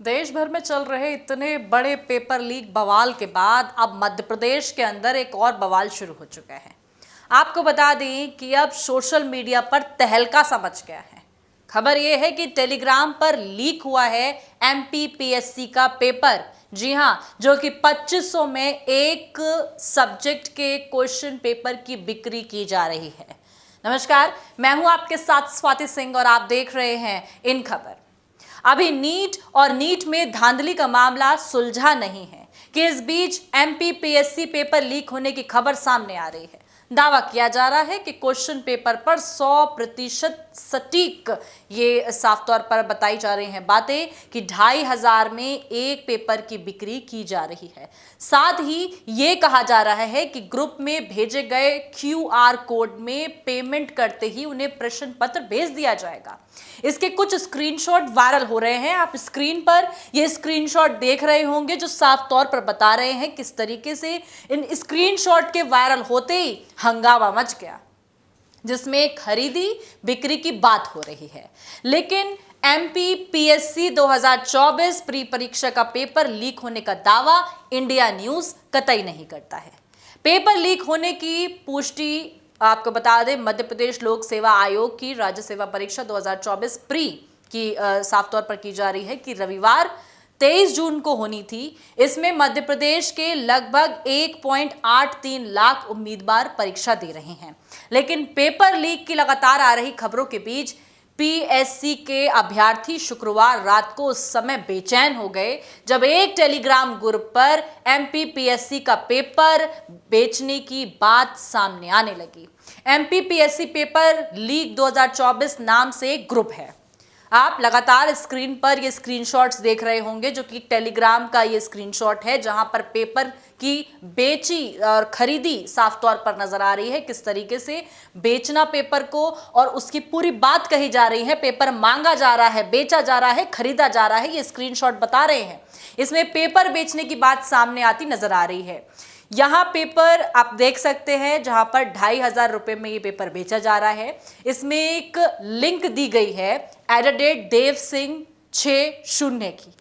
देश भर में चल रहे इतने बड़े पेपर लीक बवाल के बाद अब मध्य प्रदेश के अंदर एक और बवाल शुरू हो चुका है। आपको बता दें कि अब सोशल मीडिया पर तहलका सा मच गया है। खबर यह है कि टेलीग्राम पर लीक हुआ है एमपीपीएससी का पेपर। जी हां, जो कि 2500 में एक सब्जेक्ट के क्वेश्चन पेपर की बिक्री की जा रही है। नमस्कार, मैं हूं आपके साथ स्वाति सिंह और आप देख रहे हैं इन खबर। अभी नीट और नीट में धांधली का मामला सुलझा नहीं है कि इस बीच एमपीपीएससी पेपर लीक होने की खबर सामने आ रही है। दावा किया जा रहा है कि क्वेश्चन पेपर पर 100% सटीक ये साफ तौर पर बताई जा रही हैं बातें कि 2500 में एक पेपर की बिक्री की जा रही है। साथ ही ये कहा जा रहा है कि ग्रुप में भेजे गए क्यूआर कोड में पेमेंट करते ही उन्हें प्रश्न पत्र भेज दिया जाएगा। इसके कुछ स्क्रीनशॉट वायरल हो रहे हैं। आप स्क्रीन पर ये स्क्रीनशॉट देख रहे होंगे जो साफ तौर पर बता रहे हैं किस तरीके से इन स्क्रीनशॉट के वायरल होते ही हंगामा मच गया, जिसमें खरीदी बिक्री की बात हो रही है। लेकिन एमपीपीएससी 2024 प्री परीक्षा का पेपर लीक होने का दावा इंडिया न्यूज कतई नहीं करता है। पेपर लीक होने की पुष्टि आपको बता दें, मध्य प्रदेश लोक सेवा आयोग की राज्य सेवा परीक्षा 2024 प्री की साफ तौर पर की जा रही है कि रविवार 23 जून को होनी थी। इसमें मध्य प्रदेश के लगभग 1.83 लाख उम्मीदवार परीक्षा दे रहे हैं। लेकिन पेपर लीक की लगातार आ रही खबरों के बीच पीएससी के अभ्यर्थी शुक्रवार रात को उस समय बेचैन हो गए जब एक टेलीग्राम ग्रुप पर एमपीपीएससी का पेपर बेचने की बात सामने आने लगी। एमपीपीएससी पेपर लीक 2024 नाम से एक ग्रुप है। आप लगातार स्क्रीन पर ये स्क्रीनशॉट्स देख रहे होंगे जो कि टेलीग्राम का ये स्क्रीनशॉट है जहां पर पेपर की बेची और खरीदी साफ तौर पर नजर आ रही है। किस तरीके से बेचना पेपर को और उसकी पूरी बात कही जा रही है। पेपर मांगा जा रहा है, बेचा जा रहा है, खरीदा जा रहा है, ये स्क्रीनशॉट बता रहे हैं। इसमें पेपर बेचने की बात सामने आती नजर आ रही है। यहाँ पेपर आप देख सकते हैं जहां पर 2500 रुपए में ये पेपर बेचा जा रहा है। इसमें एक लिंक दी गई है @देव सिंह 60 की,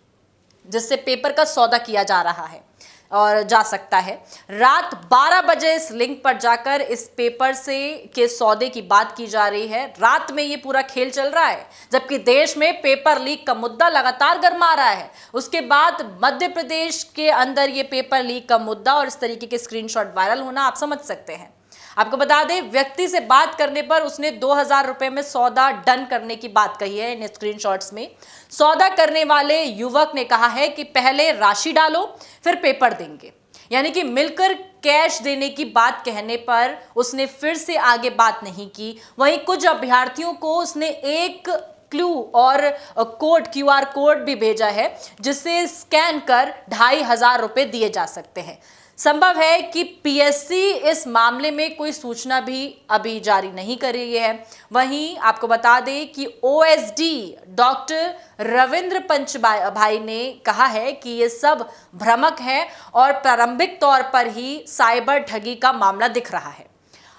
जिससे पेपर का सौदा किया जा रहा है और जा सकता है। रात 12 बजे इस लिंक पर जाकर इस पेपर से के सौदे की बात की जा रही है। रात में ये पूरा खेल चल रहा है, जबकि देश में पेपर लीक का मुद्दा लगातार गर्मा रहा है। उसके बाद मध्य प्रदेश के अंदर ये पेपर लीक का मुद्दा और इस तरीके के स्क्रीनशॉट वायरल होना आप समझ सकते हैं। आपको बता दें, व्यक्ति से बात करने पर उसने 2000 रुपए में सौदा डन करने की बात कही है। इन स्क्रीनशॉट्स में सौदा करने वाले युवक ने कहा है कि पहले राशि डालो फिर पेपर देंगे, यानी कि मिलकर कैश देने की बात कहने पर उसने फिर से आगे बात नहीं की। वहीं कुछ अभ्यर्थियों को उसने एक क्लू और क्यूआर कोड भी भेजा है जिससे स्कैन कर 2500 रुपए दिए जा सकते हैं। संभव है कि पीएससी इस मामले में कोई सूचना भी अभी जारी नहीं कर रही है। वहीं आपको बता दें कि ओएसडी डॉक्टर रविंद्र पंच भाई ने कहा है कि ये सब भ्रामक है और प्रारंभिक तौर पर ही साइबर ठगी का मामला दिख रहा है।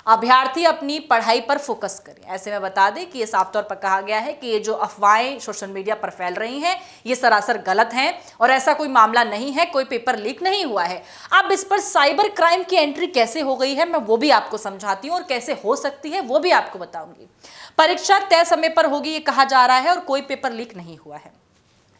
अभ्यर्थी अपनी पढ़ाई पर फोकस करें। ऐसे में बता दें कि ये साफ तौर पर कहा गया है कि ये जो अफवाहें सोशल मीडिया पर फैल रही हैं ये सरासर गलत हैं और ऐसा कोई मामला नहीं है, कोई पेपर लीक नहीं हुआ है। अब इस पर साइबर क्राइम की एंट्री कैसे हो गई है मैं वो भी आपको समझाती हूँ और कैसे हो सकती है वो भी आपको बताऊंगी। परीक्षा तय समय पर होगी ये कहा जा रहा है और कोई पेपर लीक नहीं हुआ है।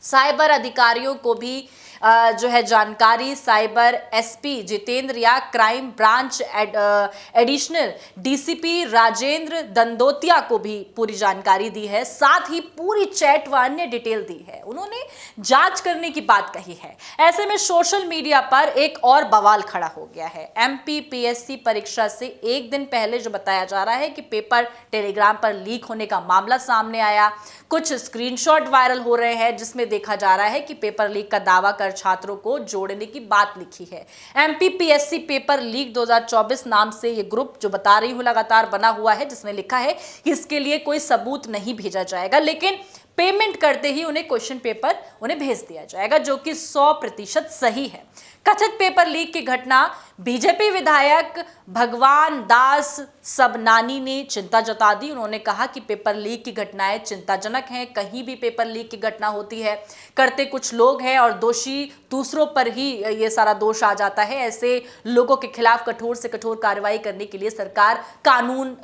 साइबर अधिकारियों को भी जो है जानकारी साइबर एसपी जितेंद्र या crime branch additional DCP Rajendra Dandotia को भी पूरी जानकारी दी है। साथ ही पूरी चैट व अन्य डिटेल दी है। उन्होंने जांच करने की बात कही है। ऐसे में सोशल मीडिया पर एक और बवाल खड़ा हो गया है। एमपीपीएससी परीक्षा से एक दिन पहले जो बताया जा रहा है कि पेपर टेलीग्राम पर लीक होने का मामला सामने आया। कुछ स्क्रीनशॉट वायरल हो रहे हैं जिसमें देखा जा रहा है कि पेपर लीक का दावा कर छात्रों को जोड़ने की बात लिखी है। एमपीपीएससी पेपर लीक 2024 नाम से ये ग्रुप जो बता रही हूं लगातार बना हुआ है, जिसमें लिखा है कि इसके लिए कोई सबूत नहीं भेजा जाएगा। लेकिन पेमेंट करते ही उन्हें क्वेश्चन पेपर उन्हें भेज दिया जाएगा, जो कि 100% सही है। कथित पेपर लीक की घटना बीजेपी विधायक भगवान दास सबनानी ने चिंता जता दी। उन्होंने कहा कि पेपर लीक की घटनाएं चिंताजनक हैं। कहीं भी पेपर लीक की घटना होती है, करते कुछ लोग हैं और दोषी दूसरों पर ही ये सारा दोष आ जाता है। ऐसे लोगों के खिलाफ कठोर से कठोर कार्रवाई करने के लिए सरकार कानून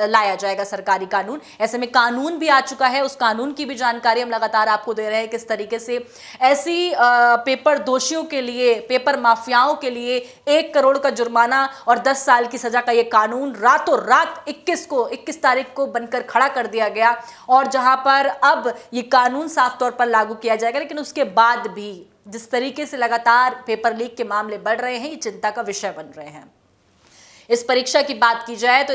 लाया जाएगा, सरकारी कानून। ऐसे में कानून भी आ चुका है, उस कानून की भी जानकारी हम लगातार आपको दे रहे हैं, किस तरीके से ऐसी पेपर दोषियों के लिए, पेपर माफियाओं के लिए 1 करोड़ का जुर्माना और 10 साल की सजा का यह कानून रातों रात 21 तारीख को बनकर खड़ा कर दिया गया। और जहां पर अब ये कानून साफ तौर पर लागू किया जाएगा, लेकिन उसके बाद भी जिस तरीके से लगातार पेपर लीक के मामले बढ़ रहे हैं, ये चिंता का विषय बन रहे हैं। इस परीक्षा की बात की जाए तो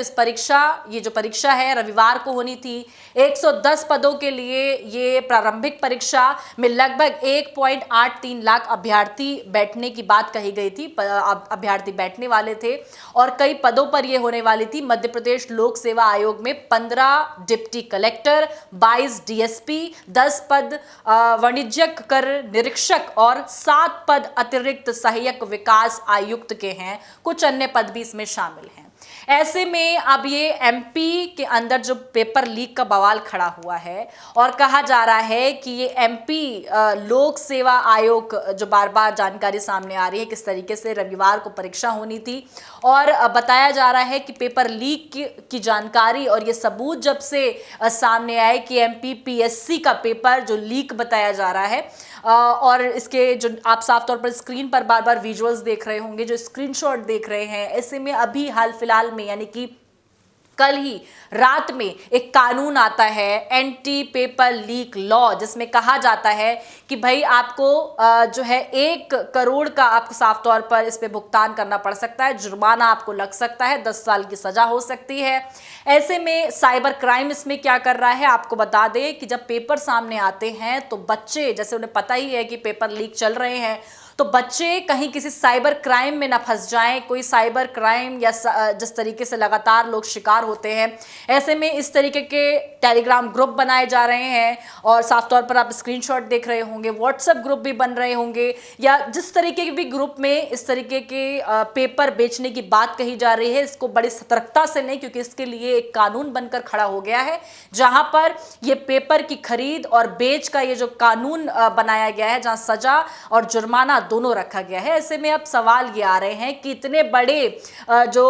ये जो परीक्षा है रविवार को होनी थी। 110 पदों के लिए ये प्रारंभिक परीक्षा में लगभग 1.83 लाख अभ्यर्थी बैठने की बात कही गई थी। अभ्यर्थी बैठने वाले थे और कई पदों पर यह होने वाली थी। मध्य प्रदेश लोक सेवा आयोग में 15 डिप्टी कलेक्टर, 22 डीएसपी, 10 पद वाणिज्यिक कर निरीक्षक और 7 पद अतिरिक्त सहायक विकास आयुक्त के हैं। कुछ अन्य पद भी इसमें शामिल हैं। ऐसे में अब ये एमपी के अंदर जो पेपर लीक का बवाल खड़ा हुआ है और कहा जा रहा है कि ये एमपी लोक सेवा आयोग, जो बार बार जानकारी सामने आ रही है किस तरीके से रविवार को परीक्षा होनी थी और बताया जा रहा है कि पेपर लीक की जानकारी और ये सबूत जब से सामने आए कि एमपी पीएससी का पेपर जो लीक बताया जा रहा है और इसके जो आप साफ तौर पर स्क्रीन पर बार बार विजुअल्स देख रहे होंगे, जो स्क्रीनशॉट देख रहे हैं, ऐसे में अभी हाल फिलहाल में यानी कि कल ही रात में एक कानून आता है एंटी पेपर लीक लॉ, जिसमें कहा जाता है कि भाई आपको जो है 1 करोड़ का आपको साफ तौर पर इस पे भुगतान करना पड़ सकता है, जुर्माना आपको लग सकता है, 10 साल की सजा हो सकती है। ऐसे में साइबर क्राइम इसमें क्या कर रहा है, आपको बता दें कि जब पेपर सामने आते हैं तो बच्चे, जैसे उन्हें पता ही है कि पेपर लीक चल रहे हैं, तो बच्चे कहीं किसी साइबर क्राइम में ना फंस जाएं। कोई साइबर क्राइम या जिस तरीके से लगातार लोग शिकार होते हैं, ऐसे में इस तरीके के टेलीग्राम ग्रुप बनाए जा रहे हैं और साफ तौर पर आप स्क्रीनशॉट देख रहे होंगे, व्हाट्सएप ग्रुप भी बन रहे होंगे या जिस तरीके के भी ग्रुप में इस तरीके के पेपर बेचने की बात कही जा रही है, इसको बड़ी सतर्कता से नहीं, क्योंकि इसके लिए एक कानून बनकर खड़ा हो गया है जहां पर ये पेपर की खरीद और बेच का ये जो कानून बनाया गया है, जहां सजा और जुर्माना दोनों रखा गया है। ऐसे में अब सवाल ये आ रहे हैं कि इतने बड़े जो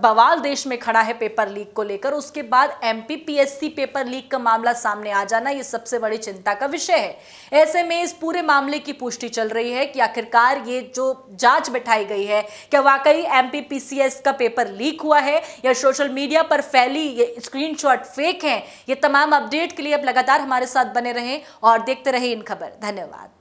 बवाल देश में खड़ा है पेपर लीक को लेकर, उसके बाद एमपी पीएससी पेपर लीक का मामला सामने आ जाना ये सबसे बड़ी चिंता का विषय है। ऐसे में इस पूरे मामले की पुष्टि चल रही है कि आखिरकार ये जो जांच बैठाई गई है, क्या वाकई एमपी पीसीएस का पेपर लीक हुआ है या सोशल मीडिया पर फैली ये स्क्रीनशॉट फेक है। ये तमाम अपडेट के लिए अब लगातार हमारे साथ बने रहें और देखते रहें इन खबर। धन्यवाद।